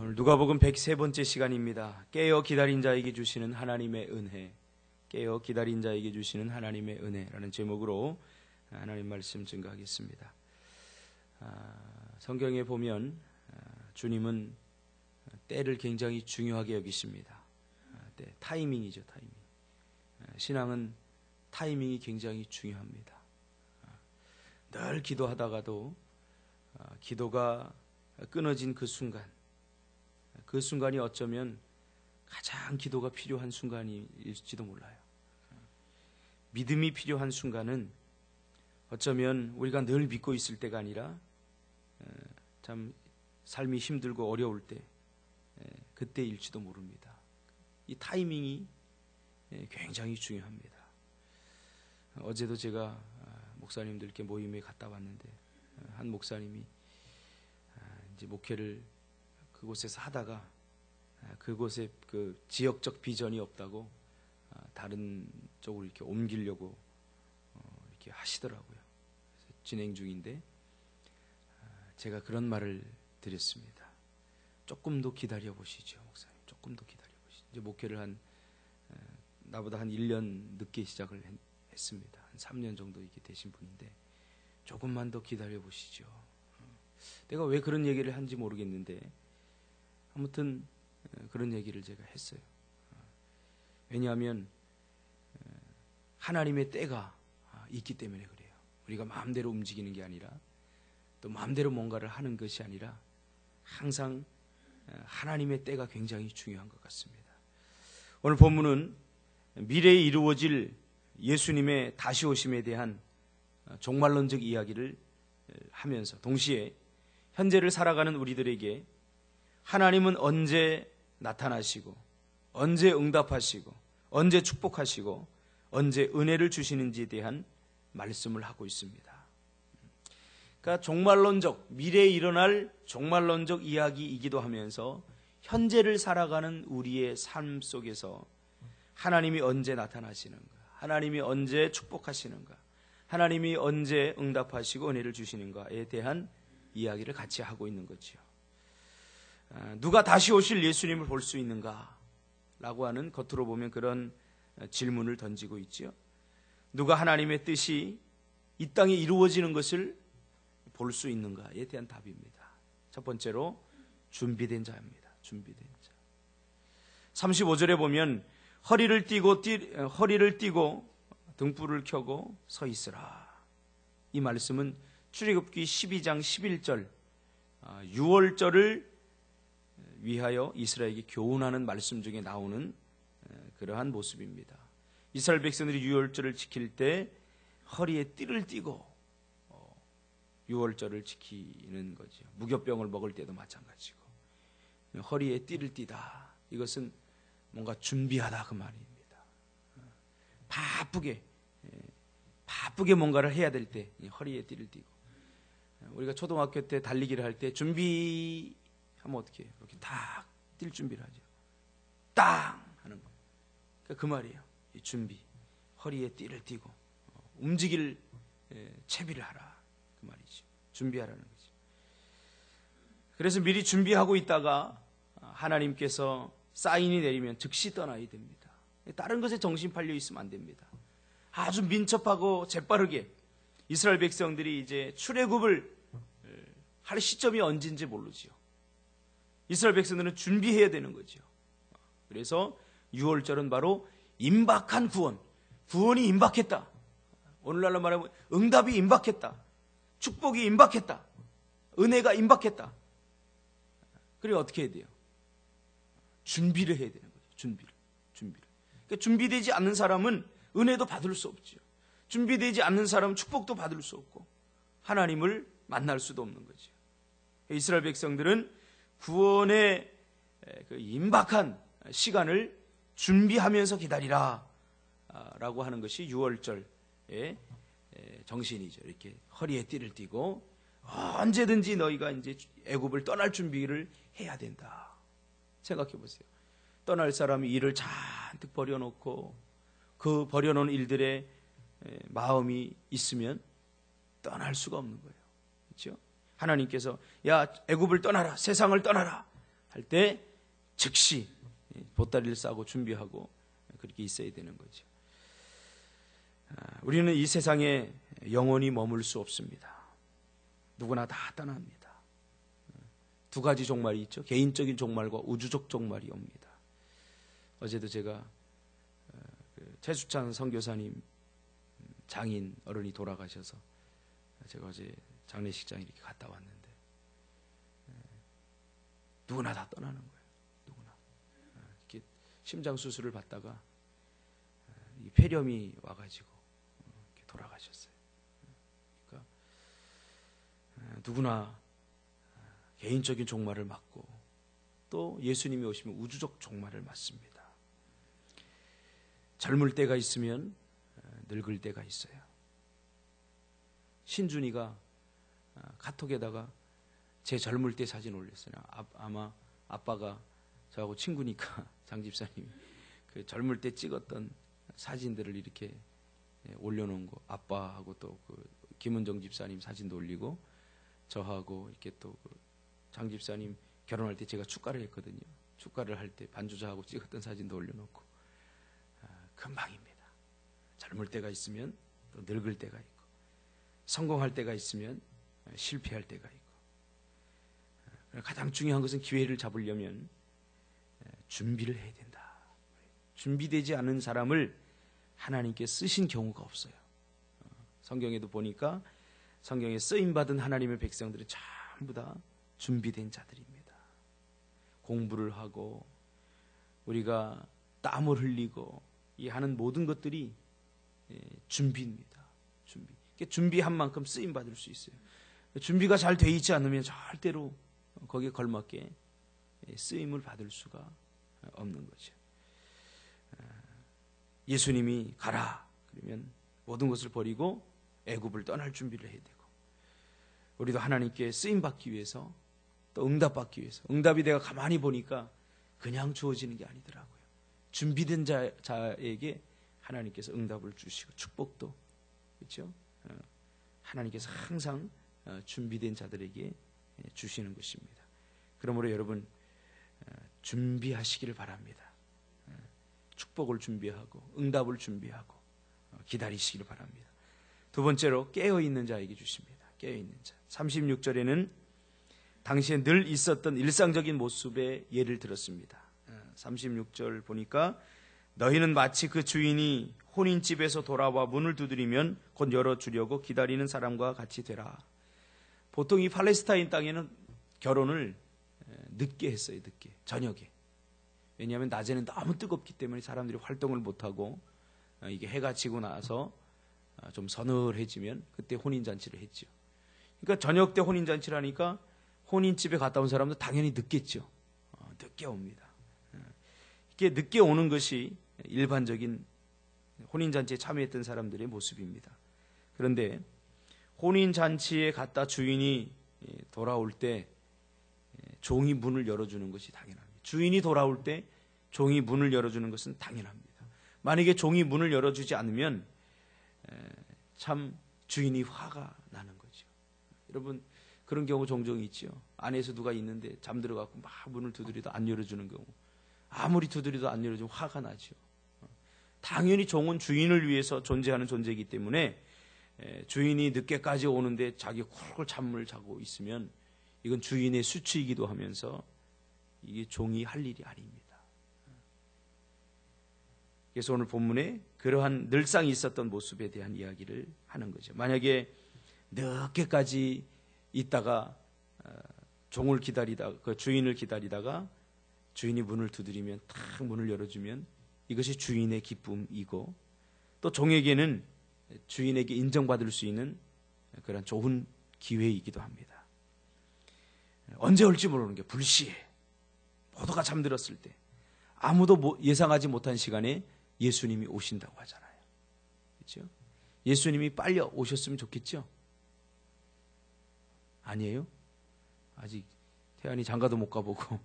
오늘 누가복음 103번째 시간입니다. 깨어 기다린 자에게 주시는 하나님의 은혜, 깨어 기다린 자에게 주시는 하나님의 은혜라는 제목으로 하나님 말씀 증거하겠습니다. 성경에 보면 주님은 때를 굉장히 중요하게 여기십니다. 때, 타이밍이죠, 타이밍. 신앙은 타이밍이 굉장히 중요합니다. 늘 기도하다가도 기도가 끊어진 그 순간이 어쩌면 가장 기도가 필요한 순간일지도 몰라요. 믿음이 필요한 순간은 어쩌면 우리가 늘 믿고 있을 때가 아니라 참 삶이 힘들고 어려울 때 그때일지도 모릅니다. 이 타이밍이 굉장히 중요합니다. 어제도 제가 목사님들께 모임에 갔다 왔는데 한 목사님이 이제 목회를 그곳에서 하다가 그곳에 그 지역적 비전이 없다고 다른 쪽으로 이렇게 옮기려고 이렇게 하시더라고요. 그래서 진행 중인데 제가 그런 말을 드렸습니다. 조금 더 기다려 보시죠, 목사님. 조금 더 기다려 보시죠. 이제 목회를 나보다 한 1년 늦게 시작을 했습니다. 한 3년 정도 이렇게 되신 분인데 조금만 더 기다려 보시죠. 내가 왜 그런 얘기를 한지 모르겠는데 아무튼 그런 얘기를 제가 했어요. 왜냐하면 하나님의 때가 있기 때문에 그래요. 우리가 마음대로 움직이는 게 아니라 또 마음대로 뭔가를 하는 것이 아니라 항상 하나님의 때가 굉장히 중요한 것 같습니다. 오늘 본문은 미래에 이루어질 예수님의 다시 오심에 대한 종말론적 이야기를 하면서 동시에 현재를 살아가는 우리들에게 하나님은 언제 나타나시고 언제 응답하시고 언제 축복하시고 언제 은혜를 주시는지에 대한 말씀을 하고 있습니다. 그러니까 종말론적, 미래에 일어날 종말론적 이야기이기도 하면서 현재를 살아가는 우리의 삶 속에서 하나님이 언제 나타나시는가, 하나님이 언제 축복하시는가, 하나님이 언제 응답하시고 은혜를 주시는가에 대한 이야기를 같이 하고 있는 거죠. 누가 다시 오실 예수님을 볼 수 있는가? 라고 하는 겉으로 보면 그런 질문을 던지고 있죠. 누가 하나님의 뜻이 이 땅에 이루어지는 것을 볼 수 있는가에 대한 답입니다. 첫 번째로 준비된 자입니다. 준비된 자. 35절에 보면 허리를 띠고 등불을 켜고 서 있으라. 이 말씀은 출애굽기 12장 11절 6월절을 위하여 이스라엘에게 교훈하는 말씀 중에 나오는 그러한 모습입니다. 이스라엘 백성들이 유월절을 지킬 때 허리에 띠를 띠고 유월절을 지키는 거죠. 무교병을 먹을 때도 마찬가지고 허리에 띠를 띠다. 이것은 뭔가 준비하다 그 말입니다. 바쁘게 뭔가를 해야 될 때 허리에 띠를 띠고 우리가 초등학교 때 달리기를 할 때 준비하면 어떻게 해요? 이렇게 딱 뛸 준비를 하죠. 땅 하는 거. 그러니까 그 말이에요. 이 준비. 허리에 띠를 띠고 움직일 채비를 하라. 그 말이죠. 준비하라는 거죠. 그래서 미리 준비하고 있다가 하나님께서 사인이 내리면 즉시 떠나야 됩니다. 다른 것에 정신 팔려 있으면 안 됩니다. 아주 민첩하고 재빠르게 이스라엘 백성들이 이제 출애굽을 할 시점이 언제인지 모르죠. 이스라엘 백성들은 준비해야 되는 거죠. 그래서 6월절은 바로 임박한 구원이 임박했다. 오늘날로 말하면 응답이 임박했다. 축복이 임박했다. 은혜가 임박했다. 그리고 어떻게 해야 돼요? 준비를 해야 되는 거죠. 준비를. 그러니까 준비되지 않는 사람은 은혜도 받을 수 없죠. 준비되지 않는 사람은 축복도 받을 수 없고 하나님을 만날 수도 없는 거죠. 이스라엘 백성들은 구원의 그 임박한 시간을 준비하면서 기다리라 라고 하는 것이 6월절의 정신이죠. 이렇게 허리에 띠를 띠고 언제든지 너희가 이제 애굽을 떠날 준비를 해야 된다. 생각해 보세요. 떠날 사람이 일을 잔뜩 버려놓고 그 버려놓은 일들에 마음이 있으면 떠날 수가 없는 거예요. 그렇죠? 하나님께서 야 애굽을 떠나라, 세상을 떠나라, 할 때 즉시 보따리를 싸고 준비하고 그렇게 있어야 되는 거죠. 우리는 이 세상에 영원히 머물 수 없습니다. 누구나 다 떠납니다. 두 가지 종말이 있죠. 개인적인 종말과 우주적 종말이 옵니다. 어제도 제가 최수찬 선교사님 장인 어른이 돌아가셔서 제가 어제 장례식장에 이렇게 갔다 왔는데 누구나 다 떠나는 거예요. 누구나. 이렇게 심장 수술을 받다가 폐렴이 와가지고 이렇게 돌아가셨어요. 그러니까 누구나 개인적인 종말을 맞고 또 예수님이 오시면 우주적 종말을 맞습니다. 젊을 때가 있으면 늙을 때가 있어요. 신준이가 카톡에다가 제 젊을 때 사진 올렸어요. 아마 아빠가 저하고 친구니까 장 집사님이 그 젊을 때 찍었던 사진들을 이렇게 올려놓은 거, 아빠하고 또 그 김은정 집사님 사진도 올리고 저하고 이렇게 또 장 집사님 결혼할 때 제가 축가를 했거든요. 축가를 할 때 반주자하고 찍었던 사진도 올려놓고 금방입니다. 젊을 때가 있으면 또 늙을 때가 있고 성공할 때가 있으면 실패할 때가 있고 가장 중요한 것은 기회를 잡으려면 준비를 해야 된다. 준비되지 않은 사람을 하나님께 쓰신 경우가 없어요. 성경에도 보니까 성경에 쓰임받은 하나님의 백성들은 전부 다 준비된 자들입니다. 공부를 하고 우리가 땀을 흘리고 이 하는 모든 것들이 준비입니다. 준비한 만큼 쓰임받을 수 있어요. 준비가 잘 돼 있지 않으면 절대로 거기에 걸맞게 쓰임을 받을 수가 없는 거죠. 예수님이 가라 그러면 모든 것을 버리고 애굽을 떠날 준비를 해야 되고 우리도 하나님께 쓰임받기 위해서 또 응답받기 위해서 응답이 내가 가만히 보니까 그냥 주어지는 게 아니더라고요. 준비된 자에게 하나님께서 응답을 주시고 축복도 그렇죠? 하나님께서 항상 준비된 자들에게 주시는 것입니다. 그러므로 여러분 준비하시기를 바랍니다. 축복을 준비하고 응답을 준비하고 기다리시기를 바랍니다. 두 번째로 깨어있는 자에게 주십니다. 깨어있는 자. 36절에는 당시에 늘 있었던 일상적인 모습의 예를 들었습니다. 36절 보니까 너희는 마치 그 주인이 혼인집에서 돌아와 문을 두드리면 곧 열어주려고 기다리는 사람과 같이 되라. 보통 이 팔레스타인 땅에는 결혼을 늦게 했어요. 늦게. 저녁에. 왜냐하면 낮에는 너무 뜨겁기 때문에 사람들이 활동을 못하고 이게 해가 지고 나서 좀 서늘해지면 그때 혼인잔치를 했죠. 그러니까 저녁 때 혼인잔치를 하니까 혼인집에 갔다 온 사람도 당연히 늦겠죠. 늦게 옵니다. 이게 늦게 오는 것이 일반적인 혼인잔치에 참여했던 사람들의 모습입니다. 그런데 혼인잔치에 갔다 주인이 돌아올 때 종이 문을 열어주는 것이 당연합니다. 주인이 돌아올 때 종이 문을 열어주는 것은 당연합니다. 만약에 종이 문을 열어주지 않으면 참 주인이 화가 나는 거죠. 여러분 그런 경우 종종 있죠. 안에서 누가 있는데 잠들어갖고 막 문을 두드려도 안 열어주는 경우. 아무리 두드려도 안 열어주면 화가 나죠. 당연히 종은 주인을 위해서 존재하는 존재이기 때문에 주인이 늦게까지 오는데 자기 쿨쿨 잠을 자고 있으면 이건 주인의 수치이기도 하면서 이게 종이 할 일이 아닙니다. 그래서 오늘 본문에 그러한 늘상 있었던 모습에 대한 이야기를 하는 거죠. 만약에 늦게까지 있다가 종을 기다리다가 그 주인을 기다리다가 주인이 문을 두드리면 탁 문을 열어주면 이것이 주인의 기쁨이고 또 종에게는 주인에게 인정받을 수 있는 그런 좋은 기회이기도 합니다. 언제 올지 모르는 게 불시에 모두가 잠들었을 때 아무도 예상하지 못한 시간에 예수님이 오신다고 하잖아요. 그렇죠? 예수님이 빨리 오셨으면 좋겠죠? 아니에요? 아직 태안이 장가도 못 가보고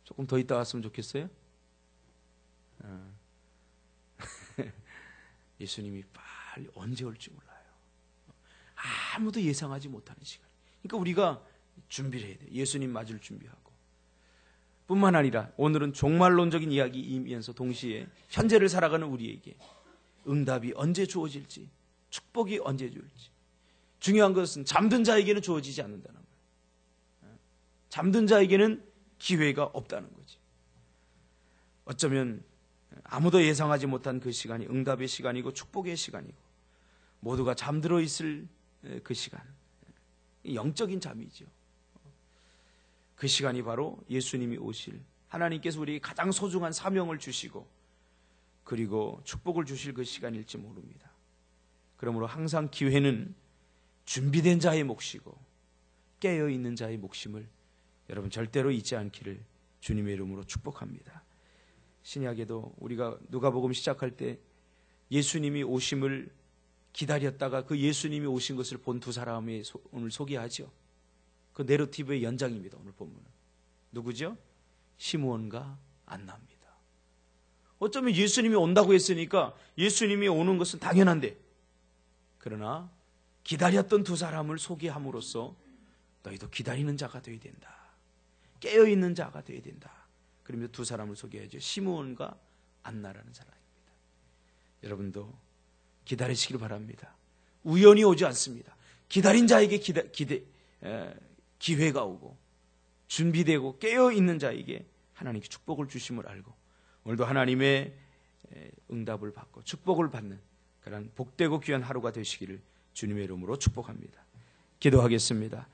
조금 더 있다 왔으면 좋겠어요? 예수님이 빨리 언제 올지 몰라요. 아무도 예상하지 못하는 시간. 그러니까 우리가 준비를 해야 돼요. 예수님 맞을 준비하고 뿐만 아니라 오늘은 종말론적인 이야기이면서 동시에 현재를 살아가는 우리에게 응답이 언제 주어질지, 축복이 언제 주어질지. 중요한 것은 잠든 자에게는 주어지지 않는다는 거예요. 잠든 자에게는 기회가 없다는 거지. 어쩌면 아무도 예상하지 못한 그 시간이 응답의 시간이고 축복의 시간이고 모두가 잠들어 있을 그 시간, 영적인 잠이죠. 그 시간이 바로 예수님이 오실, 하나님께서 우리에게 가장 소중한 사명을 주시고 그리고 축복을 주실 그 시간일지 모릅니다. 그러므로 항상 기회는 준비된 자의 몫이고 깨어있는 자의 몫임을 여러분 절대로 잊지 않기를 주님의 이름으로 축복합니다. 신약에도 우리가 누가복음 시작할 때 예수님이 오심을 기다렸다가 그 예수님이 오신 것을 본 두 사람이 오늘 소개하죠. 그 내러티브의 연장입니다. 오늘 본문은. 누구죠? 시므온과 안나입니다. 어쩌면 예수님이 온다고 했으니까 예수님이 오는 것은 당연한데, 그러나 기다렸던 두 사람을 소개함으로써 너희도 기다리는 자가 되어야 된다. 깨어있는 자가 되어야 된다. 그러면서 두 사람을 소개하죠. 시므온과 안나라는 사람입니다. 여러분도 기다리시길 바랍니다. 우연히 오지 않습니다. 기다린 자에게 기회가 오고 준비되고 깨어있는 자에게 하나님께 축복을 주심을 알고 오늘도 하나님의 응답을 받고 축복을 받는 그런 복되고 귀한 하루가 되시기를 주님의 이름으로 축복합니다. 기도하겠습니다.